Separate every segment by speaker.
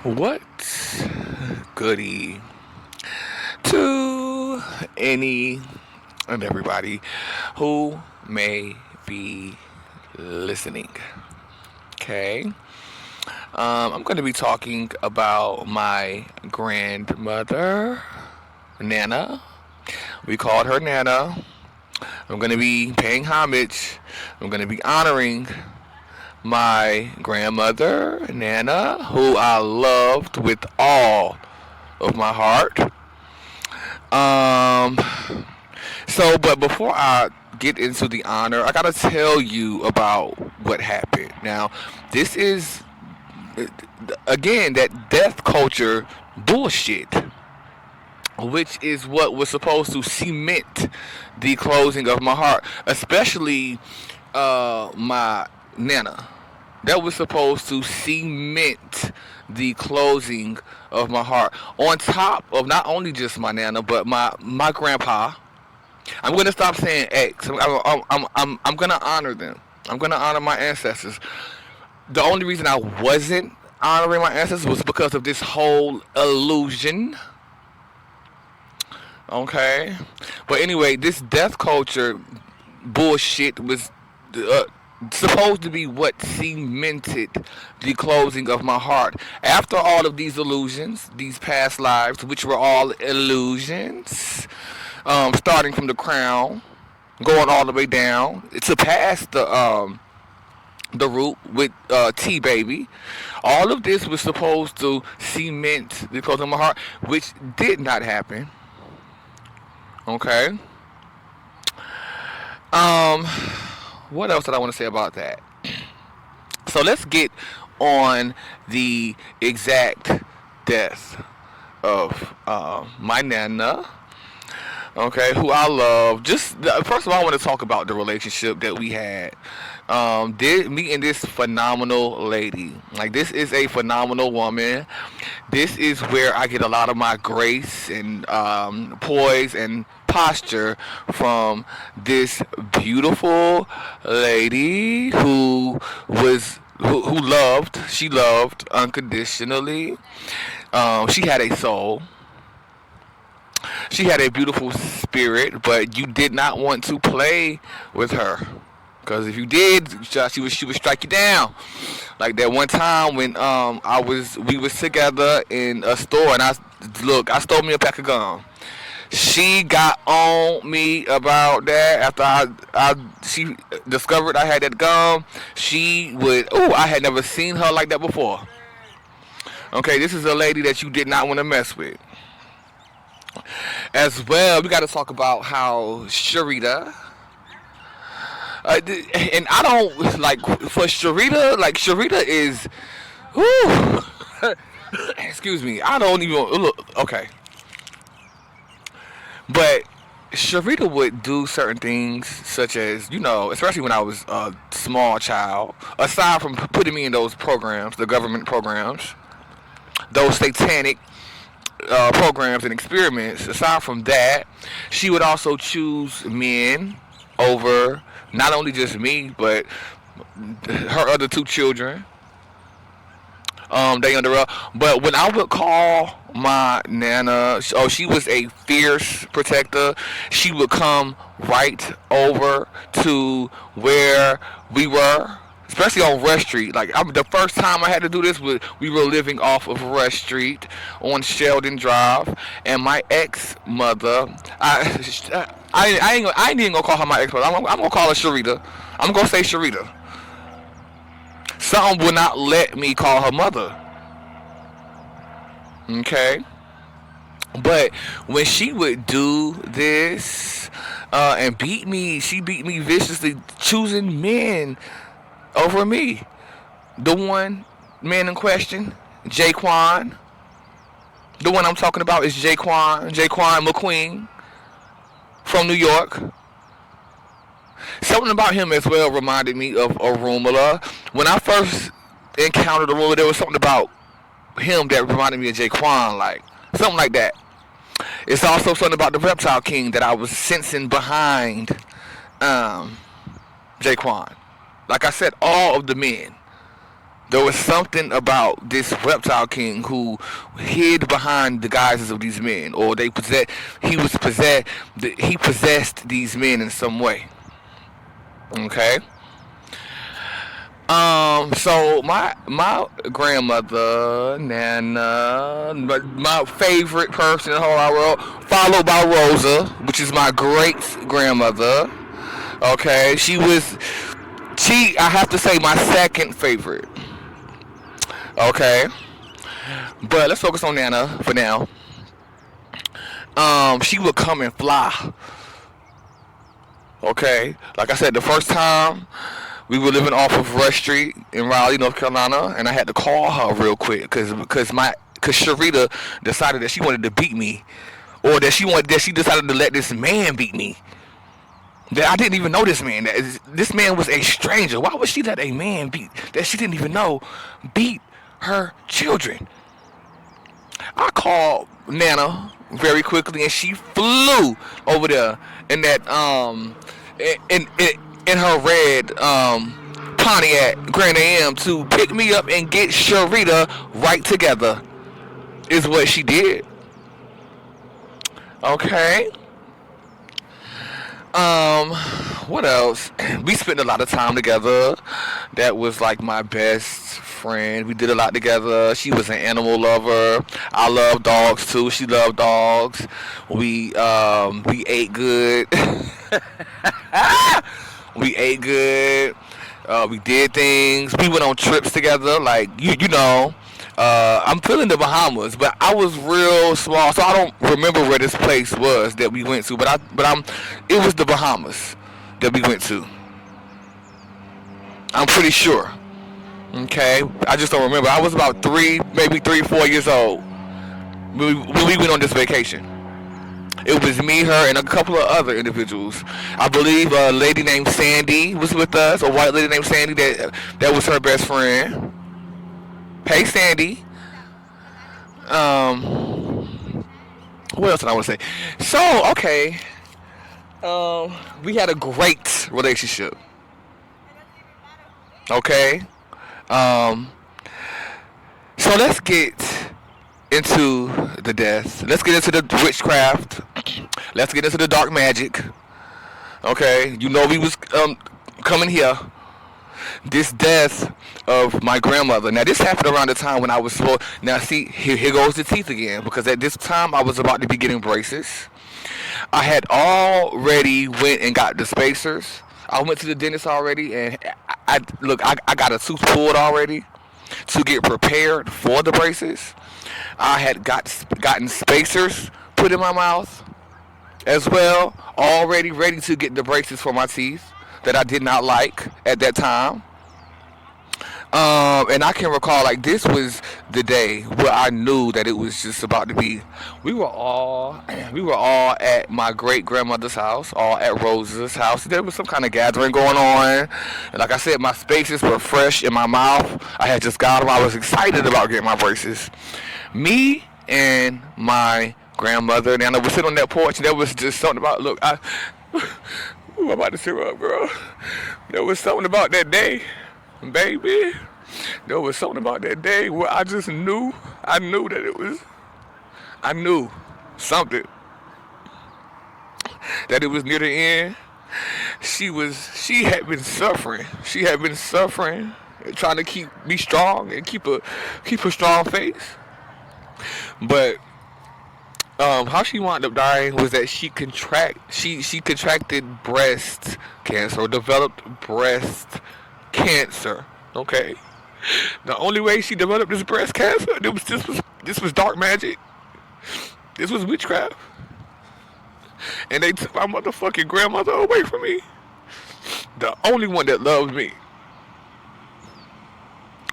Speaker 1: What's goody to any and everybody who may be listening? Okay. I'm going to be talking about my grandmother, Nana. We called her Nana. I'm going to be paying homage. I'm going to be honoring my grandmother, Nana, who I loved with all of my heart. Um, but before I get into the honor, I gotta tell you about what happened. Now, this is again that death culture bullshit, which is what was supposed to cement the closing of my heart, especially my Nana. That was supposed to cement the closing of my heart. On top of not only just my Nana, but my grandpa. I'm gonna stop saying ex. I'm gonna honor them. I'm gonna honor my ancestors. The only reason I wasn't honoring my ancestors was because of this whole illusion. Okay, but anyway, this death culture bullshit was uh, supposed to be what cemented the closing of my heart. After all of these illusions, these past lives, which were all illusions, starting from the crown, going all the way down to past the root with T baby. All of this was supposed to cement the closing of my heart, which did not happen. Okay. Um, what else did I want to say about that? So let's get on the exact death of my nana. Okay, who I love. Just first of all, I want to talk about the relationship that we had. Did meeting this phenomenal lady. Like this is a phenomenal woman. This is where I get a lot of my grace and poise and posture from this beautiful lady who loved. She loved unconditionally. She had a soul. She had a beautiful spirit, but you did not want to play with her. Because if you did, she would strike you down. Like that one time when we was together in a store and I stole me a pack of gum. She got on me about that after she discovered I had that gum. I had never seen her like that before. Okay, this is a lady that you did not want to mess with. As well, we got to talk about how Sharita. And I don't like for Sharita. Like Sharita is, whew, excuse me. I don't even look. Okay, but Sharita would do certain things, such as especially when I was a small child. Aside from putting me in those programs, the government programs, those satanic programs and experiments. Aside from that, she would also choose men over not only just me, but her other two children. They under her. But when I would call my nana, she was a fierce protector. She would come right over to where we were, especially on Rush Street. Like the first time I had to do this was we were living off of Rush Street on Sheldon Drive, and my ex mother, I ain't even gonna call her my ex mother. I'm gonna call her Sharita. I'm gonna say Sharita. Something would not let me call her mother. Okay, but when she would do this and beat me, she beat me viciously, choosing men over me. The one man in question, Jaquan. The one I'm talking about is Jaquan McQueen from New York. Something about him as well reminded me of Arumala. When I first encountered Arumala, there was something about him that reminded me of Jaquan, like something like that. It's also something about the Reptile King that I was sensing behind Jaquan. Like I said, all of the men There was something about this reptile king who hid behind the guises of these men, or they possessed. He was possessed. He possessed these men in some way. Okay. So my grandmother, Nana, my favorite person in the whole wide world, followed by Rosa, which is my great grandmother. Okay, she. I have to say my second favorite. Okay, but let's focus on Nana for now. She would come and fly. Okay, like I said, the first time we were living off of Rush Street in Raleigh, North Carolina, and I had to call her real quick because Sharita decided that she wanted to beat me, or that she decided to let this man beat me. That I didn't even know this man. This man was a stranger. Why would she let a man that she didn't even know beat her children? I called Nana very quickly, and she flew over there in that in her red Pontiac Grand Am to pick me up and get Sharita right together. Is what she did. Okay. What else? We spent a lot of time together. That was like my best friend. We did a lot together. She was an animal lover. I love dogs too. She loved dogs. We ate good. We ate good. We did things. We went on trips together. Like you know. I'm feeling the Bahamas, but I was real small, so I don't remember where this place was that we went to. It was the Bahamas that we went to. I'm pretty sure. Okay, I just don't remember. I was about maybe 3, 4 years old when we went on this vacation. It was me, her, and a couple of other individuals. I believe a lady named Sandy was with us. A white lady named Sandy that was her best friend. Hey, Sandy. What else did I want to say? So, okay. We had a great relationship. Okay. So let's get into the death. Let's get into the witchcraft. Let's get into the dark magic. Okay. You know we was coming here. This death of my grandmother. Now this happened around the time when I was supposed. Now see, here goes the teeth again. Because at this time I was about to be getting braces. I had already went and got the spacers. I went to the dentist already, and I got a tooth pulled already to get prepared for the braces. I had gotten spacers put in my mouth as well, already ready to get the braces for my teeth that I did not like at that time. And I can recall like this was the day where I knew that it was just about to be. We were all at my great grandmother's house, all at Rosa's house. There was some kind of gathering going on. And like I said, my spaces were fresh in my mouth. I had just got them. I was excited about getting my braces. Me and my grandmother, and I was sitting on that porch, and there was just something about Ooh, I'm about to tear up, girl. There was something about that day, baby. There was something about that day where I just knew. I knew that it was. I knew something. That it was near the end. She had been suffering. She had been suffering, trying to keep me strong and keep a strong face. But how she wound up dying was that she contracted breast cancer, or developed breast cancer. Okay, the only way she developed this breast cancer, this was dark magic. This was witchcraft, and they took my motherfucking grandmother away from me. The only one that loved me.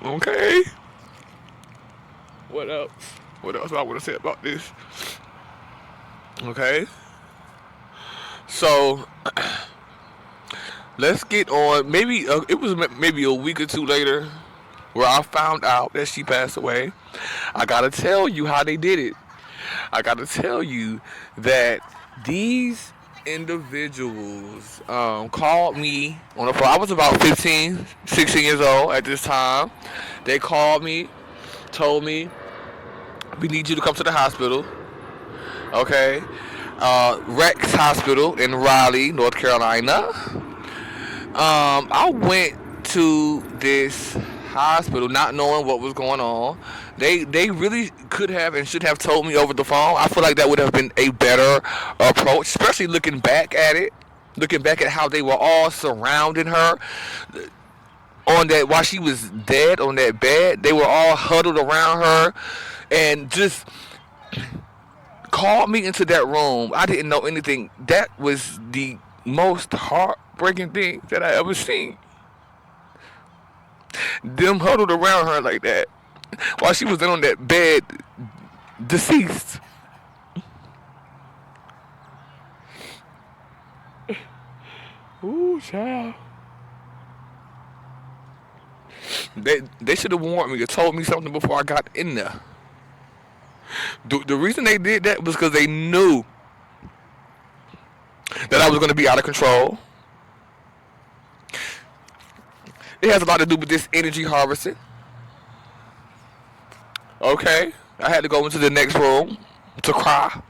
Speaker 1: Okay. What else? What else I want to say about this? Okay. So let's get on. Maybe it was maybe a week or two later where I found out that she passed away. I gotta tell you how they did it. I gotta tell you that these individuals called me on the phone. I was about 15, 16 years old at this time. They called me, told me, we need you to come to the hospital. Okay. Rex Hospital in Raleigh, North Carolina. I went to this hospital not knowing what was going on. They really could have and should have told me over the phone. I feel like that would have been a better approach, especially looking back at it. Looking back at how they were all surrounding her on that while she was dead on that bed. They were all huddled around her and just called me into that room. I didn't know anything. That was the most heartbreaking thing that I ever seen. Them huddled around her like that while she was on that bed, deceased. Ooh, child. They should have warned me or told me something before I got in there. The reason they did that was because they knew that I was going to be out of control. It has a lot to do with this energy harvesting. Okay, I had to go into the next room to cry.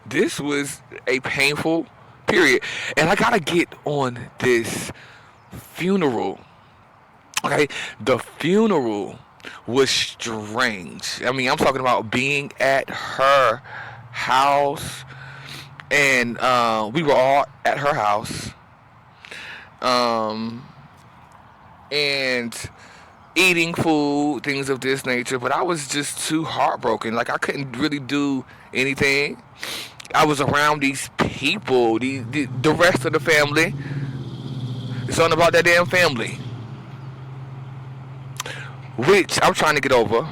Speaker 1: This was a painful period. And I gotta get on this funeral. Okay, the funeral was strange. I mean, I'm talking about being at her house, and we were all at her house, and eating food, things of this nature. But I was just too heartbroken. Like, I couldn't really do anything. I was around these people, the rest of the family. It's something about that damn family, which I'm trying to get over.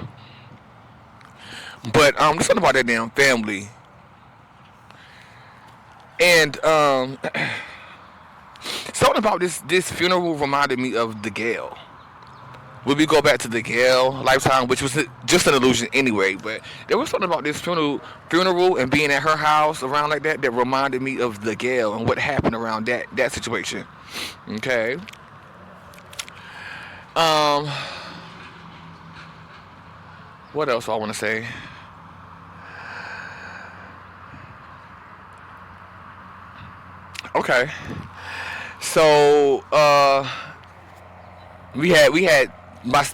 Speaker 1: But there's something about that damn family. And something about this funeral reminded me of the Gale. When we go back to the Gale lifetime, which was just an illusion anyway, but there was something about this funeral and being at her house around like that reminded me of the Gale and what happened around that situation. Okay. What else do I want to say? Okay. So we had my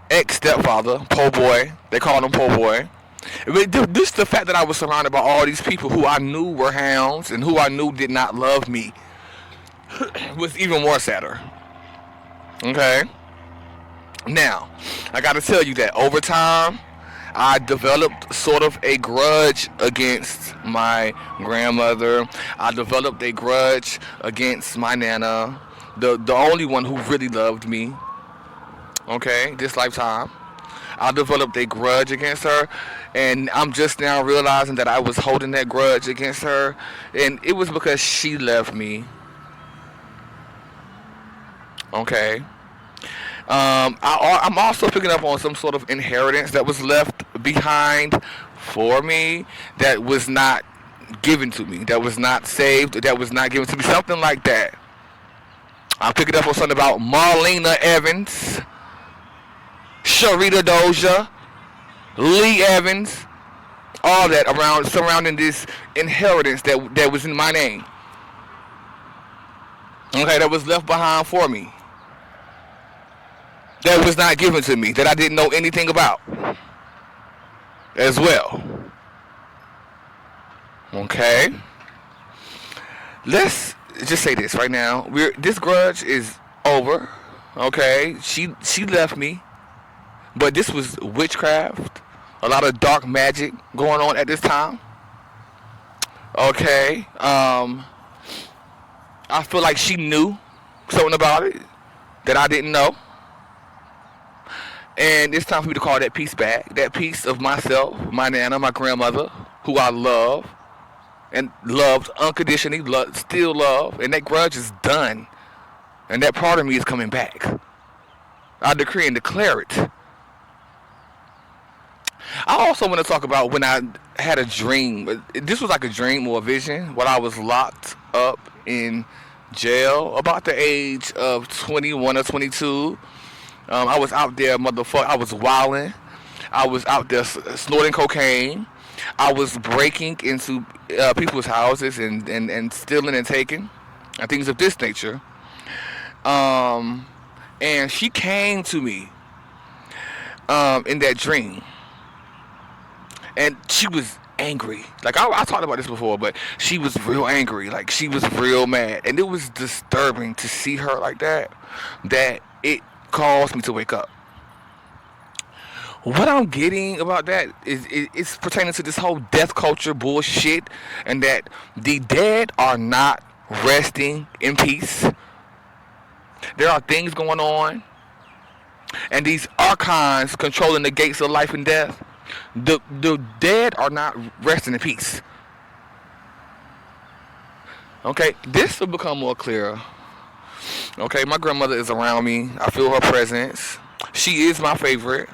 Speaker 1: ex stepfather, Po Boy. They called him Po Boy. This the fact that I was surrounded by all these people who I knew were hounds and who I knew did not love me was even more sadder. Okay. Now, I gotta tell you that over time, I developed sort of a grudge against my grandmother. I developed a grudge against my nana, the only one who really loved me. Okay, this lifetime. I developed a grudge against her, and I'm just now realizing that I was holding that grudge against her, and it was because she left me. Okay. I'm also picking up on some sort of inheritance that was left behind for me that was not given to me, that was not saved, that was not given to me, something like that. I'm picking up on something about Marlena Evans, Sharita Doja, Lee Evans, all that surrounding this inheritance that was in my name. Okay, that was left behind for me. That was not given to me, that I didn't know anything about as well. Okay. Let's just say this right now. This grudge is over. Okay. She left me. But this was witchcraft. A lot of dark magic going on at this time. Okay. I feel like she knew something about it that I didn't know. And it's time for me to call that piece back. That piece of myself, my nana, my grandmother, who I love and loved unconditionally, still love. And that grudge is done. And that part of me is coming back. I decree and declare it. I also want to talk about when I had a dream. This was like a dream or a vision while I was locked up in jail about the age of 21 or 22. I was out there, motherfucker. I was wilding. I was out there snorting cocaine. I was breaking into people's houses and stealing and taking and things of this nature. Um, and she came to me in that dream, and she was angry. Like I talked about this before, but she was real angry. Like she was real mad, and it was disturbing to see her like that. That it caused me to wake up. What I'm getting about that is it's pertaining to this whole death culture bullshit, and that the dead are not resting in peace. There are things going on, and these archons controlling the gates of life and death. The dead are not resting in peace. Okay, this will become more clearer. Okay, my grandmother is around me. I feel her presence. She is my favorite.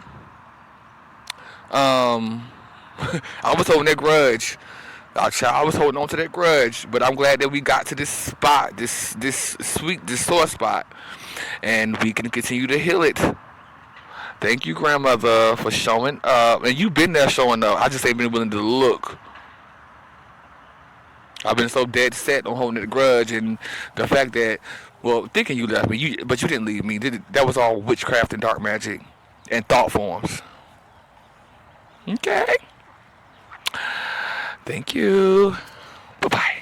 Speaker 1: Um, I was holding that grudge. I was holding on to that grudge, but I'm glad that we got to this spot, this sore spot, and we can continue to heal it. Thank you, grandmother, for showing up. And you've been there showing up. I just ain't been willing to look. I've been so dead set on holding the grudge, and the fact that, well, thinking you left me, but you didn't leave me. That was all witchcraft and dark magic and thought forms. Okay. Thank you. Bye-bye.